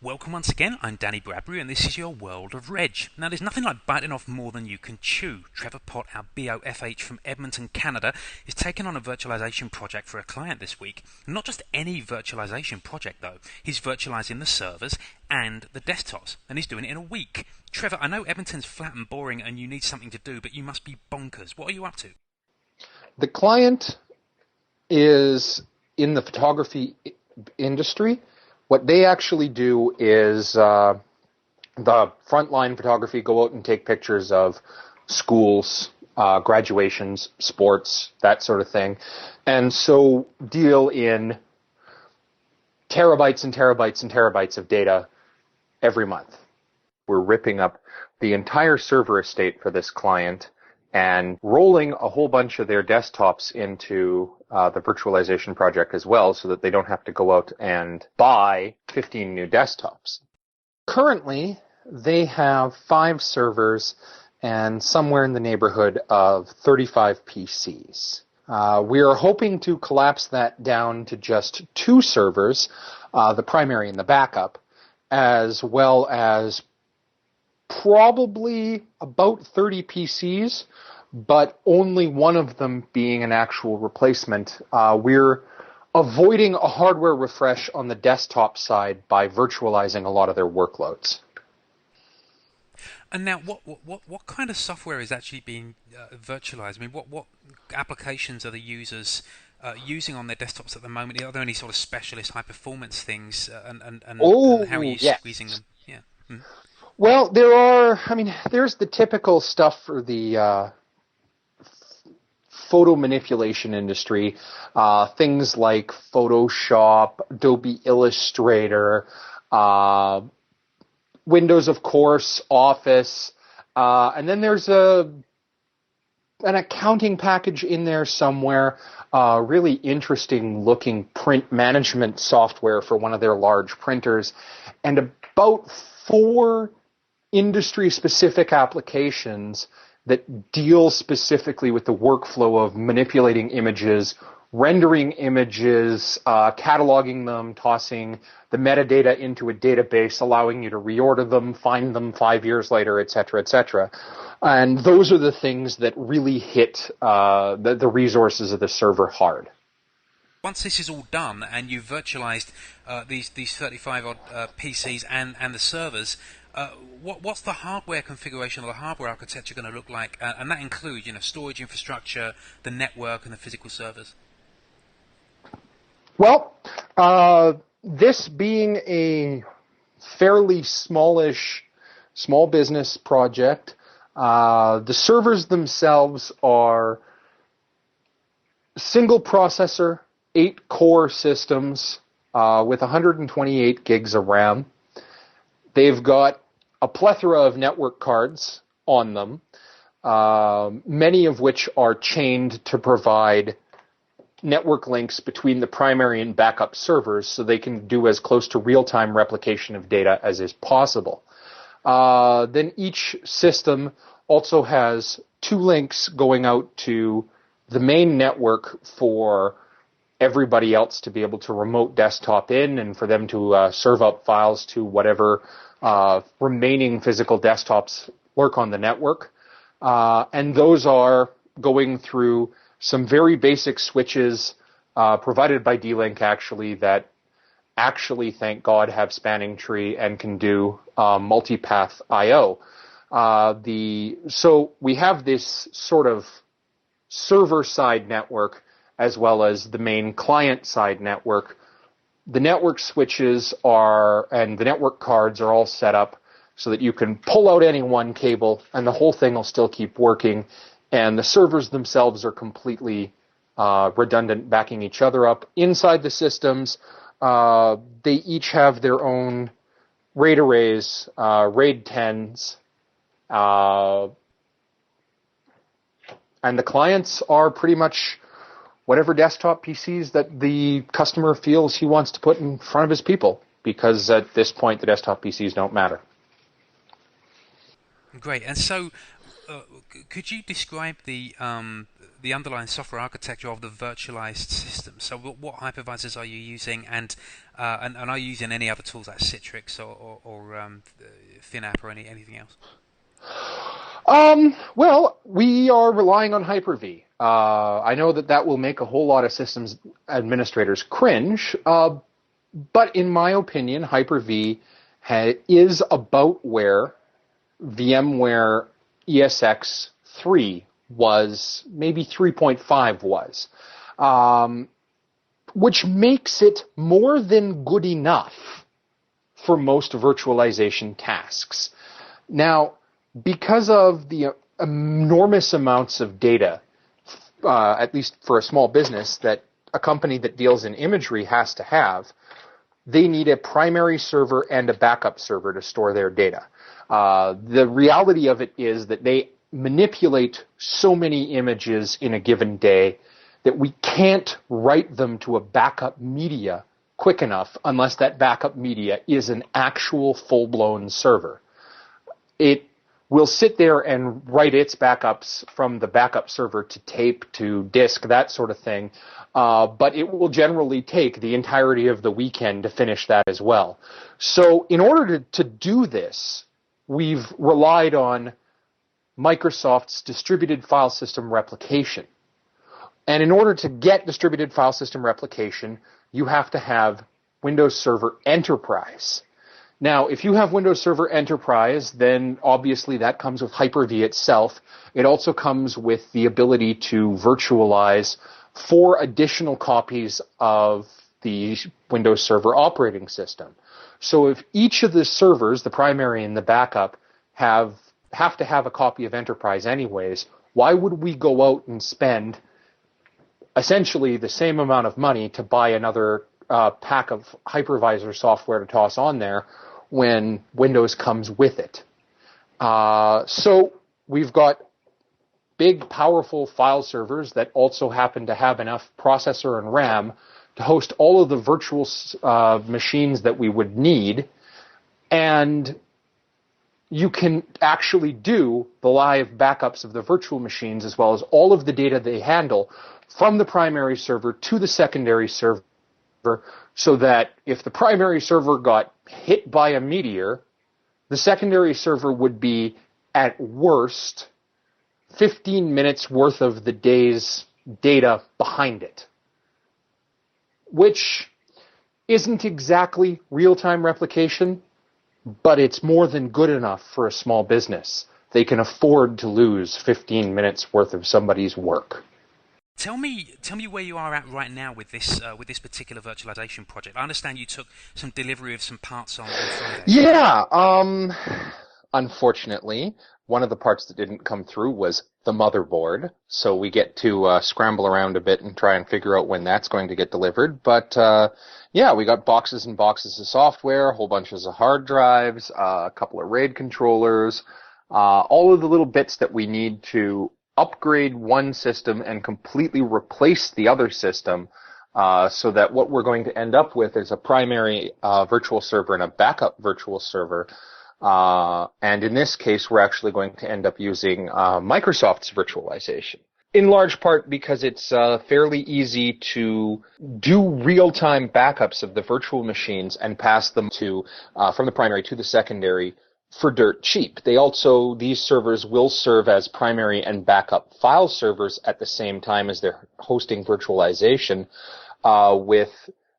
Welcome once again, I'm Danny Bradbury and this is your World of Reg. Now there's nothing like biting off more than you can chew. Trevor Pott, our BOFH from Edmonton, Canada, is taking on a virtualization project for a client this week. Not just any virtualization project though, he's virtualizing the servers and the desktops, and he's doing it in a week. Trevor, I know Edmonton's flat and boring and you need something to do, but you must be bonkers. What are you up to? The client is in the photography industry. What they actually do is the frontline photography, go out and take pictures of schools, graduations, sports, that sort of thing. And so deal in terabytes and terabytes and terabytes of data every month. We're ripping up the entire server estate for this client and rolling a whole bunch of their desktops into the virtualization project as well, so that they don't have to go out and buy 15 new desktops. Currently, they have 5 servers and somewhere in the neighborhood of 35 PCs. We are hoping to collapse that down to just 2 servers, the primary and the backup, as well as probably about 30 PCs, but only one of them being an actual replacement. We're avoiding a hardware refresh on the desktop side by virtualizing a lot of their workloads. And now, what kind of software is actually being virtualized? I mean, what applications are the users using on their desktops at the moment? Are there any sort of specialist high performance things, and how are you squeezing them? Yeah. Mm. Well, there's the typical stuff for the photo manipulation industry, things like Photoshop, Adobe Illustrator, Windows, of course, Office, and then there's an accounting package in there somewhere, really interesting looking print management software for one of their large printers, and about 4 industry-specific applications that deal specifically with the workflow of manipulating images, rendering images, cataloging them, tossing the metadata into a database, allowing you to reorder them, find them 5 years later, et cetera, et cetera. And those are the things that really hit the resources of the server hard. Once this is all done and you've virtualized these 35 odd PCs and the servers, what's the hardware configuration or the hardware architecture going to look like? And that includes, storage infrastructure, the network, and the physical servers. Well, this being a fairly small business project, the servers themselves are single processor, 8 core systems with 128 gigs of RAM. They've got a plethora of network cards on them, many of which are chained to provide network links between the primary and backup servers so they can do as close to real-time replication of data as is possible. Then each system also has 2 links going out to the main network for everybody else to be able to remote desktop in and for them to serve up files to whatever remaining physical desktops work on the network. And those are going through some very basic switches provided by D-Link actually that actually, thank God, have spanning tree and can do multipath I/O. So we have this sort of server-side network as well as the main client-side network. The network switches and the network cards are all set up so that you can pull out any one cable and the whole thing will still keep working. And the servers themselves are completely redundant, backing each other up. Inside the systems, they each have their own RAID arrays, RAID 10s, and the clients are pretty much whatever desktop PCs that the customer feels he wants to put in front of his people, because at this point the desktop PCs don't matter. Great. And so could you describe the underlying software architecture of the virtualized system? So, what hypervisors are you using, and are you using any other tools like Citrix or FinApp or anything else? Well, we are relying on Hyper-V. I know that will make a whole lot of systems administrators cringe, but in my opinion, Hyper-V is about where VMware ESX3 was, maybe 3.5 was, which makes it more than good enough for most virtualization tasks. Now, because of the enormous amounts of data, at least for a small business, that a company that deals in imagery has to have, they need a primary server and a backup server to store their data. The reality of it is that they manipulate so many images in a given day that we can't write them to a backup media quick enough unless that backup media is an actual full-blown server. It will sit there and write its backups from the backup server to tape, to disk, that sort of thing. But it will generally take the entirety of the weekend to finish that as well. So in order to do this, we've relied on Microsoft's distributed file system replication. And in order to get distributed file system replication, you have to have Windows Server Enterprise. Now, if you have Windows Server Enterprise, then obviously that comes with Hyper-V itself. It also comes with the ability to virtualize 4 additional copies of the Windows Server operating system. So if each of the servers, the primary and the backup, have to have a copy of Enterprise anyways, why would we go out and spend essentially the same amount of money to buy another pack of hypervisor software to toss on there when Windows comes with it? So we've got big, powerful file servers that also happen to have enough processor and RAM to host all of the virtual machines that we would need, and you can actually do the live backups of the virtual machines as well as all of the data they handle from the primary server to the secondary server, so that if the primary server got hit by a meteor, the secondary server would be, at worst, 15 minutes worth of the day's data behind it, which isn't exactly real-time replication, but it's more than good enough for a small business. They can afford to lose 15 minutes worth of somebody's work. Tell me where you are at right now with this particular virtualization project. I understand you took some delivery of some parts on Friday. Yeah, unfortunately, one of the parts that didn't come through was the motherboard, so we get to scramble around a bit and try and figure out when that's going to get delivered. But yeah, we got boxes and boxes of software, a whole bunches of hard drives, a couple of RAID controllers, all of the little bits that we need to upgrade one system and completely replace the other system, so that what we're going to end up with is a primary virtual server and a backup virtual server. And in this case, we're actually going to end up using Microsoft's virtualization, in large part because it's fairly easy to do real-time backups of the virtual machines and pass them to from the primary to the secondary for dirt cheap. These servers will serve as primary and backup file servers at the same time as they're hosting virtualization, with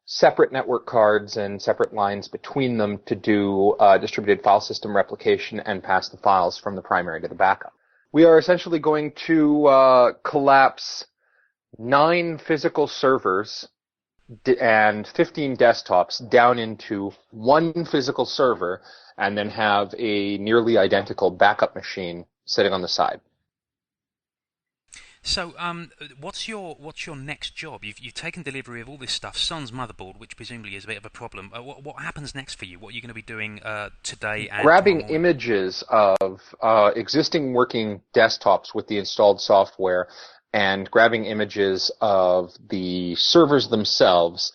separate network cards and separate lines between them to do distributed file system replication and pass the files from the primary to the backup. We are essentially going to collapse 9 physical servers and 15 desktops down into one physical server, and then have a nearly identical backup machine sitting on the side. So, what's your next job? You've taken delivery of all this stuff, sans motherboard, which presumably is a bit of a problem. What happens next for you? What are you going to be doing today? And grabbing images of existing working desktops with the installed software, and grabbing images of the servers themselves,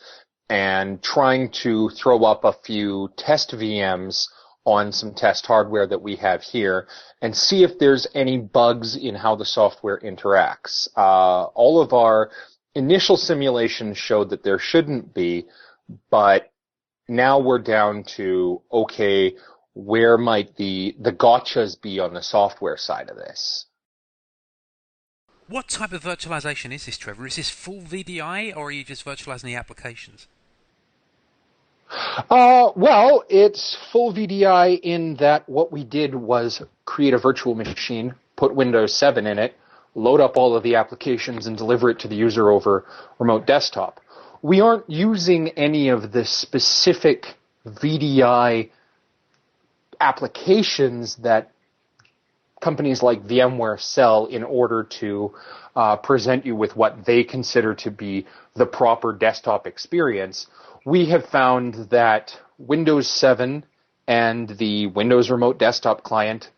and trying to throw up a few test VMs on some test hardware that we have here and see if there's any bugs in how the software interacts. All of our initial simulations showed that there shouldn't be, but now we're down to, okay, where might the gotchas be on the software side of this? What type of virtualization is this, Trevor? Is this full VDI, or are you just virtualizing the applications? Well, it's full VDI in that what we did was create a virtual machine, put Windows 7 in it, load up all of the applications, and deliver it to the user over remote desktop. We aren't using any of the specific VDI applications that companies like VMware sell in order to present you with what they consider to be the proper desktop experience. We have found that Windows 7 and the Windows Remote Desktop Client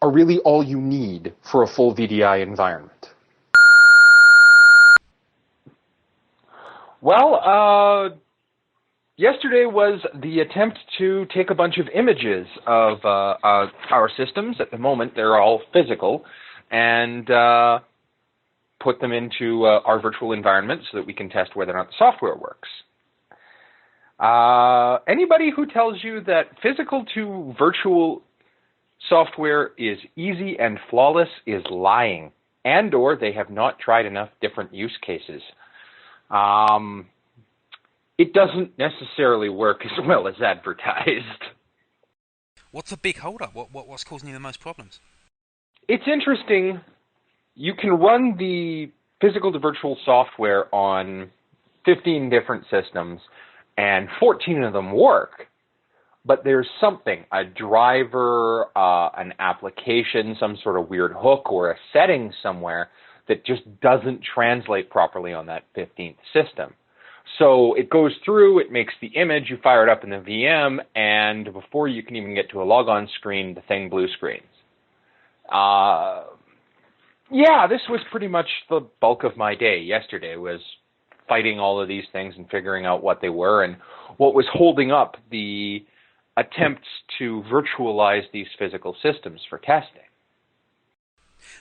are really all you need for a full VDI environment. Well, yesterday was the attempt to take a bunch of images of our systems. At the moment, they're all physical, and put them into our virtual environment so that we can test whether or not the software works. Anybody who tells you that physical to virtual software is easy and flawless is lying, and or they have not tried enough different use cases. It doesn't necessarily work as well as advertised. What's the big hold-up? What's causing you the most problems? It's interesting. You can run the physical to virtual software on 15 different systems, and 14 of them work. But there's something, a driver, an application, some sort of weird hook or a setting somewhere that just doesn't translate properly on that 15th system. So it goes through, it makes the image, you fire it up in the VM, and before you can even get to a logon screen, the thing blue screens. Yeah, this was pretty much the bulk of my day yesterday, was fighting all of these things and figuring out what they were and what was holding up the attempts to virtualize these physical systems for testing.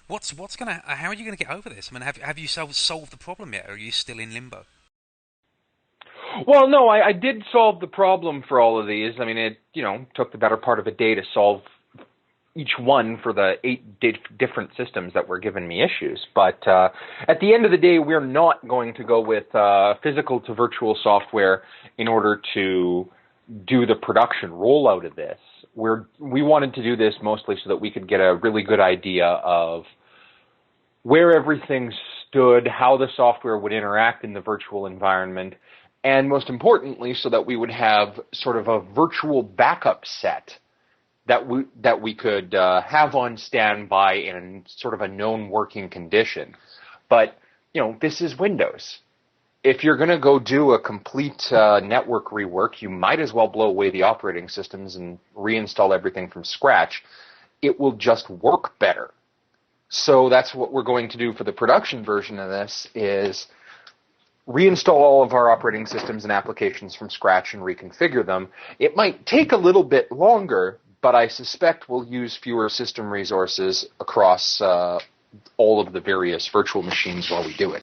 How are you gonna get over this? I mean, have you solved the problem yet, or are you still in limbo? Well, no, I did solve the problem for all of these. I mean, it took the better part of a day to solve each one for the 8 different systems that were giving me issues. But at the end of the day, we're not going to go with physical to virtual software in order to do the production rollout of this. We wanted to do this mostly so that we could get a really good idea of where everything stood, how the software would interact in the virtual environment, and most importantly, so that we would have sort of a virtual backup set that we could have on standby in sort of a known working condition. But, this is Windows. If you're going to go do a complete network rework, you might as well blow away the operating systems and reinstall everything from scratch. It will just work better. So that's what we're going to do for the production version of this, is reinstall all of our operating systems and applications from scratch and reconfigure them. It might take a little bit longer, but I suspect we'll use fewer system resources across all of the various virtual machines while we do it.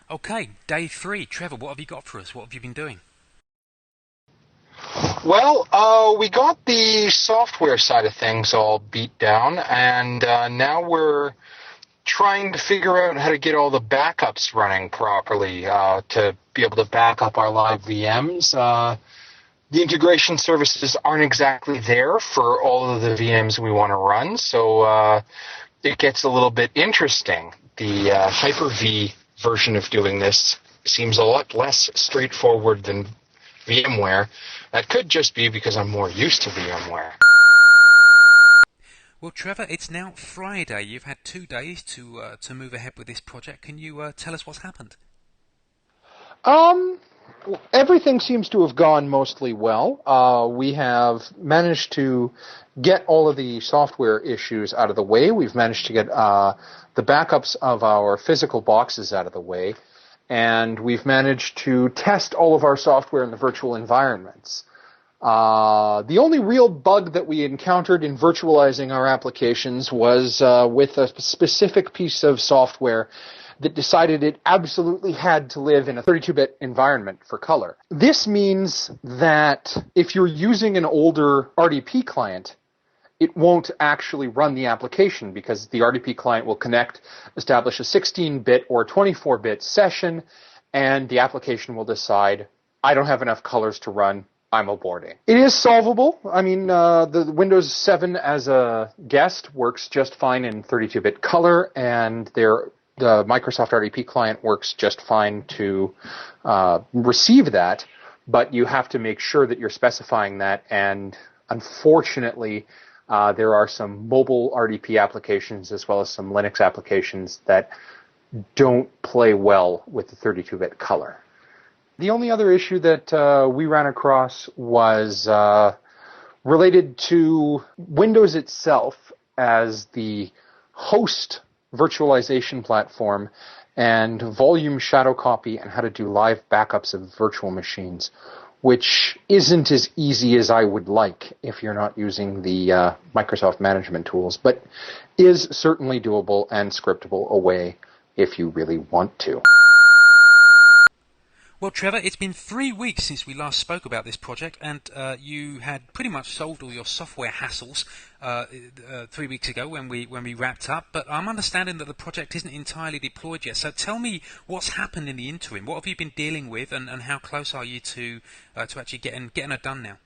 Okay, day 3. Trevor, what have you got for us? What have you been doing? Well, we got the software side of things all beat down, and now we're trying to figure out how to get all the backups running properly to be able to back up our live VMs. The integration services aren't exactly there for all of the VMs we want to run, so it gets a little bit interesting. The Hyper-V version of doing this seems a lot less straightforward than VMware. That could just be because I'm more used to VMware. Well, Trevor, it's now Friday. You've had 2 days to move ahead with this project. Can you tell us what's happened? Everything seems to have gone mostly well. We have managed to get all of the software issues out of the way. We've managed to get the backups of our physical boxes out of the way. and we've managed to test all of our software in the virtual environments. The only real bug that we encountered in virtualizing our applications was with a specific piece of software that decided it absolutely had to live in a 32-bit environment for color. This means that if you're using an older RDP client, it won't actually run the application because the RDP client will connect, establish a 16-bit or 24-bit session, and the application will decide, I don't have enough colors to run, I'm aborting. It is solvable. I mean, the Windows 7 as a guest works just fine in 32-bit color, and the Microsoft RDP client works just fine to receive that, but you have to make sure that you're specifying that, and unfortunately, there are some mobile RDP applications as well as some Linux applications that don't play well with the 32-bit color. The only other issue that we ran across was related to Windows itself as the host virtualization platform and volume shadow copy and how to do live backups of virtual machines, which isn't as easy as I would like if you're not using the Microsoft management tools, but is certainly doable and scriptable away if you really want to. Well, Trevor, it's been 3 weeks since we last spoke about this project, and you had pretty much solved all your software hassles 3 weeks ago when we wrapped up. But I'm understanding that the project isn't entirely deployed yet. So tell me what's happened in the interim. What have you been dealing with, and how close are you to actually getting it done now?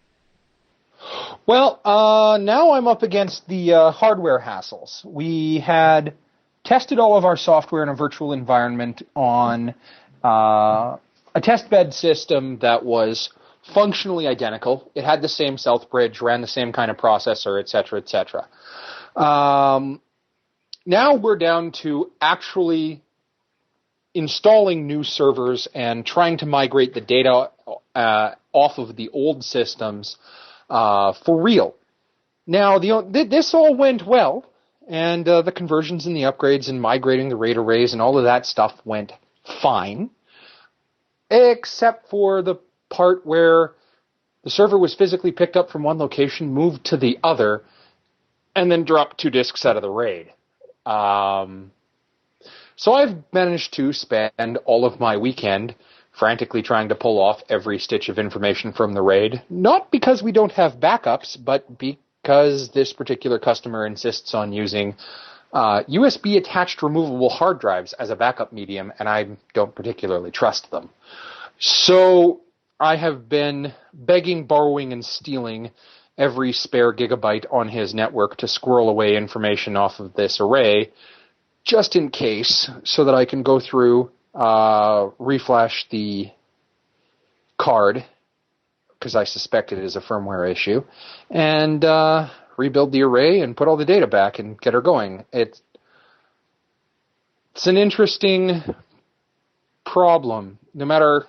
Well, now I'm up against the hardware hassles. We had tested all of our software in a virtual environment on a test bed system that was functionally identical. It had the same South bridge, ran the same kind of processor, et cetera, et cetera. Now we're down to actually installing new servers and trying to migrate the data off of the old systems for real. Now, this all went well, and the conversions and the upgrades and migrating the RAID arrays and all of that stuff went fine, except for the part where the server was physically picked up from one location, moved to the other, and then dropped 2 disks out of the RAID. So I've managed to spend all of my weekend frantically trying to pull off every stitch of information from the RAID, not because we don't have backups, but because this particular customer insists on using USB-attached removable hard drives as a backup medium, and I don't particularly trust them. So I have been begging, borrowing, and stealing every spare gigabyte on his network to squirrel away information off of this array, just in case, so that I can go through, reflash the card, because I suspect it is a firmware issue, and rebuild the array and put all the data back and get her going. It's an interesting problem. No matter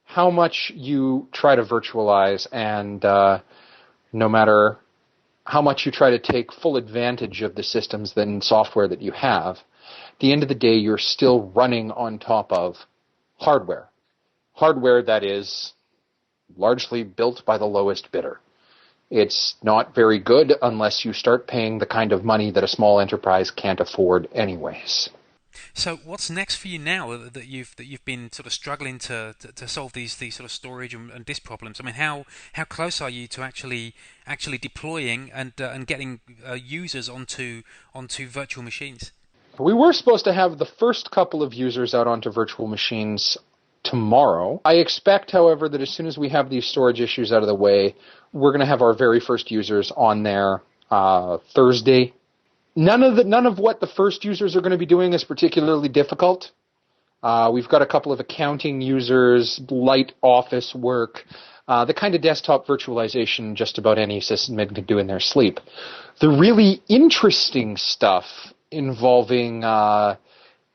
how much you try to virtualize and no matter how much you try to take full advantage of the systems and software that you have, at the end of the day, you're still running on top of hardware. Hardware that is largely built by the lowest bidder. It's not very good unless you start paying the kind of money that a small enterprise can't afford anyways. So what's next for you now that you've been sort of struggling to solve these sort of storage and disk problems? I mean, how close are you to actually deploying and getting users onto virtual machines? We were supposed to have the first couple of users out onto virtual machines tomorrow. I expect, however, that as soon as we have these storage issues out of the way, we're going to have our very first users on there Thursday. None of what the first users are going to be doing is particularly difficult. We've got a couple of accounting users, light office work, the kind of desktop virtualization just about any sysadmin can do in their sleep. The really interesting stuff involving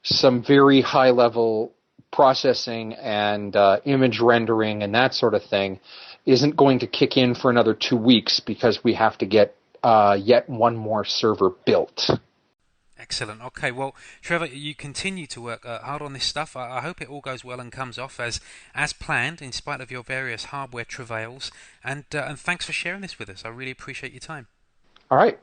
some very high-level processing and image rendering and that sort of thing isn't going to kick in for another 2 weeks because we have to get yet one more server built. Excellent. Okay, well, Trevor, you continue to work hard on this stuff. I hope it all goes well and comes off as planned, in spite of your various hardware travails. And thanks for sharing this with us. I really appreciate your time. All right.